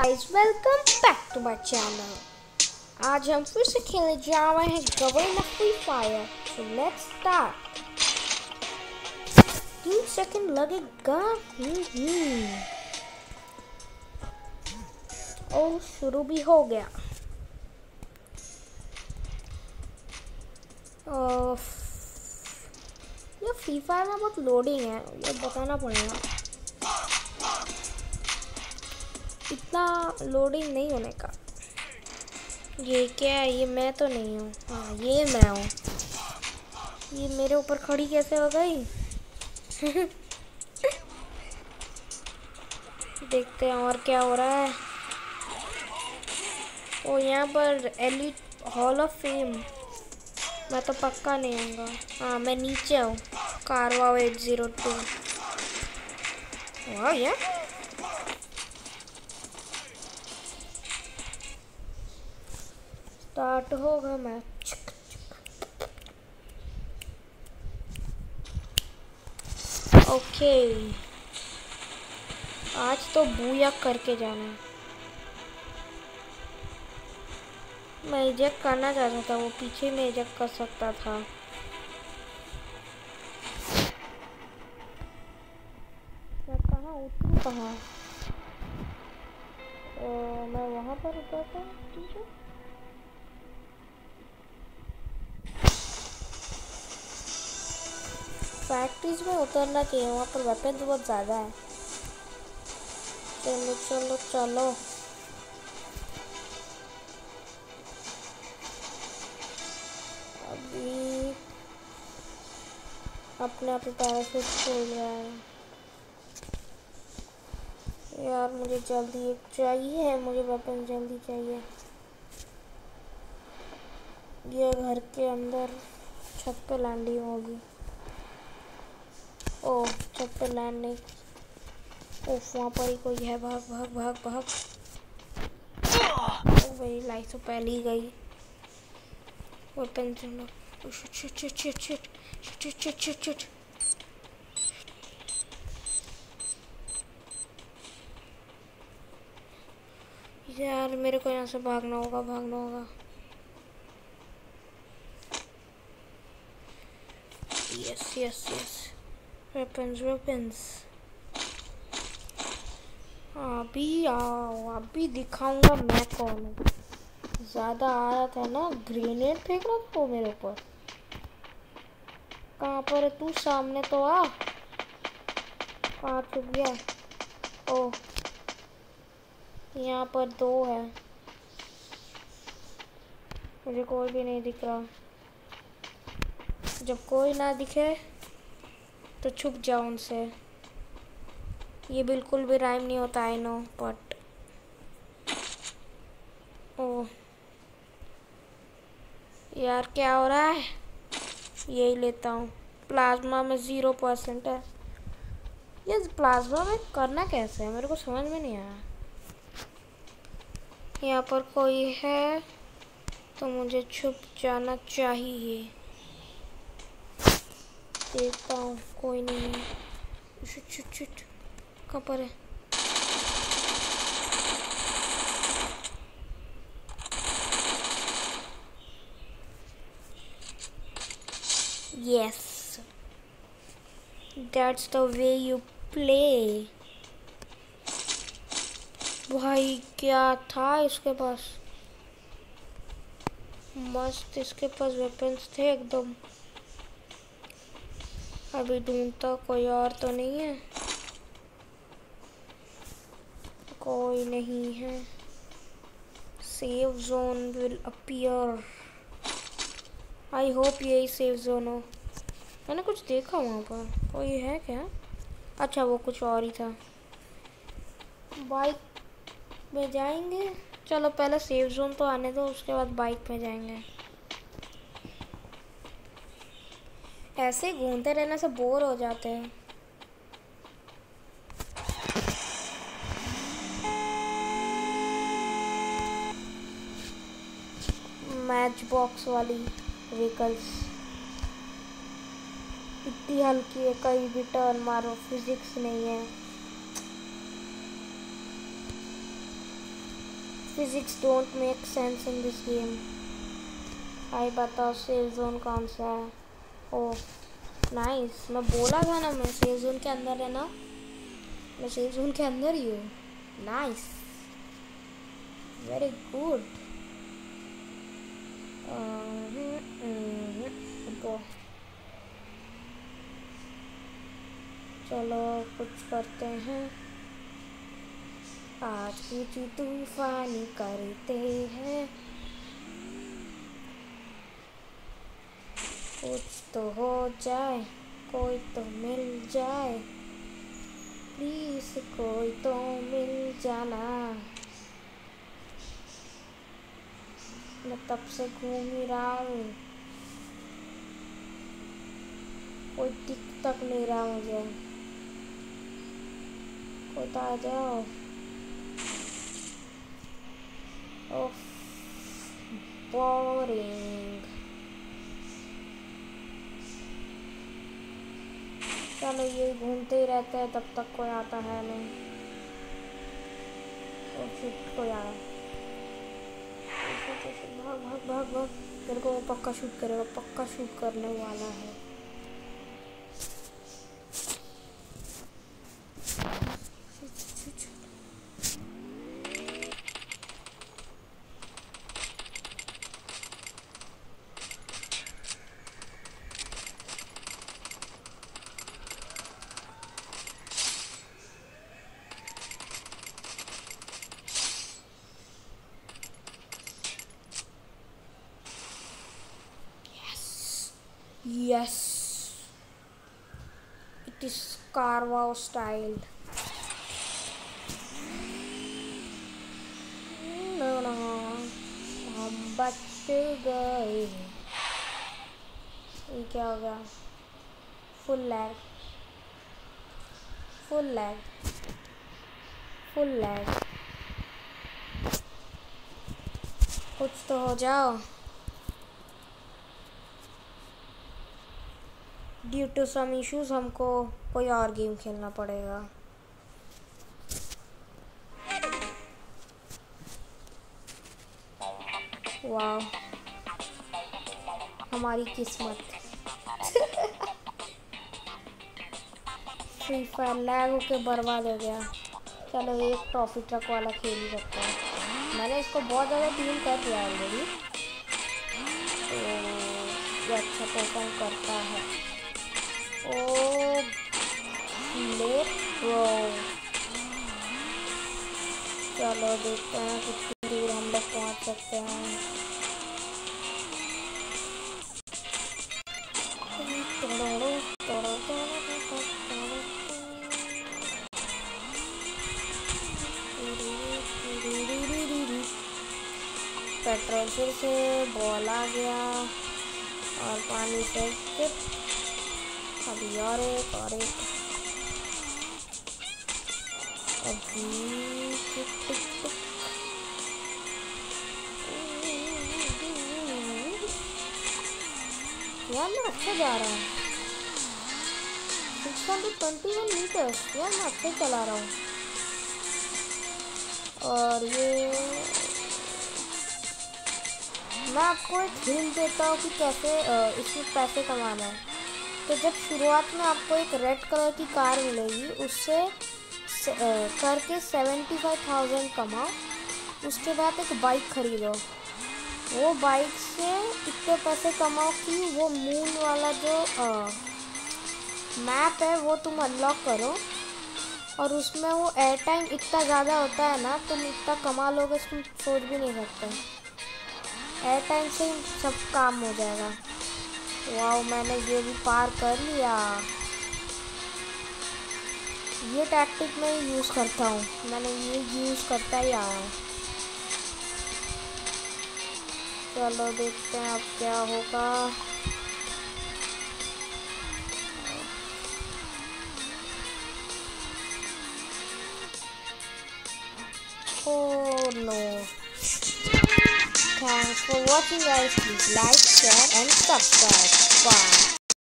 Guys welcome back to my channel. आज हम फिर से खेलने जा रहे हैं Garena Free Fire. So let's start. 3 second लगेगा। और शुरू भी हो गया। ये फ्री फायर में बहुत लोडिंग है, ये बताना पड़ेगा। इतना लोडिंग नहीं होने का। ये क्या है? ये मैं तो नहीं हूँ। हाँ ये मैं हूँ। ये मेरे ऊपर खड़ी कैसे हो गई? देखते हैं और क्या हो रहा है। ओ यहाँ पर एलिट हॉल ऑफ फेम। मैं तो पक्का नहीं आऊँगा। हाँ मैं नीचे हूँ। कारवा 802। वाह यार, स्टार्ट होगा मैच। ओके आज तो बूया करके जाना है। मैं इजेक्ट करना चाहता था, वो पीछे में इजेक्ट कर सकता था। मैं कहाँ उतरूँ कहाँ? मैं वहाँ पर उतरता हूँ। ठीक है फैक्ट्रीज में उतरना चाहिए, वहाँ पर वेपन्स बहुत ज़्यादा है। चलो चलो चलो। अभी अपने आप ही पैराशूट खोल रहा है। यार मुझे जल्दी एक चाहिए, मुझे वेपन जल्दी चाहिए। ये घर के अंदर छत पे लैंडिंग होगी। ओह छत पे लैंड नहीं। ओह वहाँ पर ही कोई है। भाग भाग भाग भाग। ओ भाई लाइट तो पहले ही गई। Weapon shit shit shit shit shit shit shit shit shit. यार मेरे को यहाँ से भागना होगा, भागना होगा। Yes yes yes. Weapons weapons. अभी आओ, अभी दिखाऊंगा मैं कौन हूँ। ज़्यादा आ रहा था ना, ग्रेनेड फेंक रहा था वो मेरे ऊपर। कहाँ पर है तू? सामने तो आ। कहाँ छुप गया? ओह यहाँ पर 2 है। मुझे कोई भी नहीं दिख रहा। जब कोई ना दिखे तो छुप जाओ उनसे। ये बिल्कुल भी राइम नहीं होता, आई नो, बट ओह यार क्या हो रहा है? यही लेता हूँ। प्लाज्मा में 0% है। ये प्लाज्मा में करना कैसे है मेरे को समझ में नहीं आया। यहाँ पर कोई है तो मुझे छुप जाना चाहिए। देखता हूँ कोई नहीं है। Shit shit shit. कहाँ पर है? Yes, that's the way you play. भाई क्या था इसके पास? मस्त इसके पास वेपन्स थे एकदम। अभी ढूंढता कोई और तो नहीं है। कोई नहीं है। Safe zone will appear. I hope यही सेफ जोन हो। मैंने कुछ देखा वहाँ पर, कोई है क्या? अच्छा वो कुछ और ही था। बाइक में जाएंगे। चलो पहले सेफ जोन तो आने दो, उसके बाद बाइक में जाएंगे। ऐसे घूमते रहने से बोर हो जाते हैं। मैच बॉक्स वाली व्हीकल्स इतनी हल्की है, कहीं भी टर्न मारो फिजिक्स नहीं है। Physics don't make sense in this game. भाई बताओ सेफ जोन कौन सा है? ओह नाइस, मैं बोला था ना मैं सेफ जोन के अंदर है ना, मैं सेफ जोन के अंदर ही हूँ। Nice, very good. चलो कुछ करते हैं, आज की तूफानी करते हैं, कुछ तो हो जाए, कोई तो मिल जाए, प्लीज कोई तो मिल जाना। मैं तब से घूम ही रहा हूँ, कोई दिख तक नहीं रहा मुझे, कोई तो आ जाओ। ओफ बोरिंग। चलो ये घूमते ही रहते हैं, तब तक कोई आता है नहीं। ओह शिट, कोई आया। भाग भाग भाग भाग, मेरे को वो पक्का शूट करेगा, पक्का शूट करने वाला है। Yes, it is Carvo style. No, no, हम बच गए। ये क्या हो गया? Full lag, full lag, full lag. कुछ तो हो जाओ। ड्यू टू सम इश्यूज हमको कोई और गेम खेलना पड़ेगा। वाह, हमारी किस्मत। फ्री फायर लैग होके बर्बाद हो गया। चलो एक ट्रॉफी ट्रक वाला खेल ही सकते हैं। मैंने इसको बहुत ज़्यादा टीम कर लिया ऑलरेडी, तो ये अच्छा परफॉर्म करता है। ओ लेट ब्रो, चलो देखते हैं कितनी दूर हम लोग पहुंच सकते हैं। पेट्रोल फिर से बॉल आ गया और पानी से अभी और एक अभी यार मैं अच्छा जा रहा हूँ। 621 मीटर्स, यार मैं अच्छा चला रहा हूँ। और ये मैं आपको एक हिंट देता हूँ कि कैसे इसमें पैसे कमाना है। तो जब शुरुआत में आपको एक रेड कलर की कार मिलेगी, उससे करके 75,000 कमाओ। उसके बाद एक बाइक खरीदो, वो बाइक से इतने पैसे कमाओ कि वो मून वाला जो मैप है वो तुम अनलॉक करो, और उसमें वो एयर टाइम इतना ज़्यादा होता है ना, तुम इतना कमा लोगे तुम सोच भी नहीं सकते। एयर टाइम से ही सब काम हो जाएगा। वाह, मैंने ये भी पार कर लिया। ये टैक्टिक मैं यूज़ करता हूँ, मैंने ये यूज़ करता ही आया हूँ। चलो देखते हैं अब क्या होगा। Oh no. Thanks for watching guys. Please like, share and subscribe. Bye.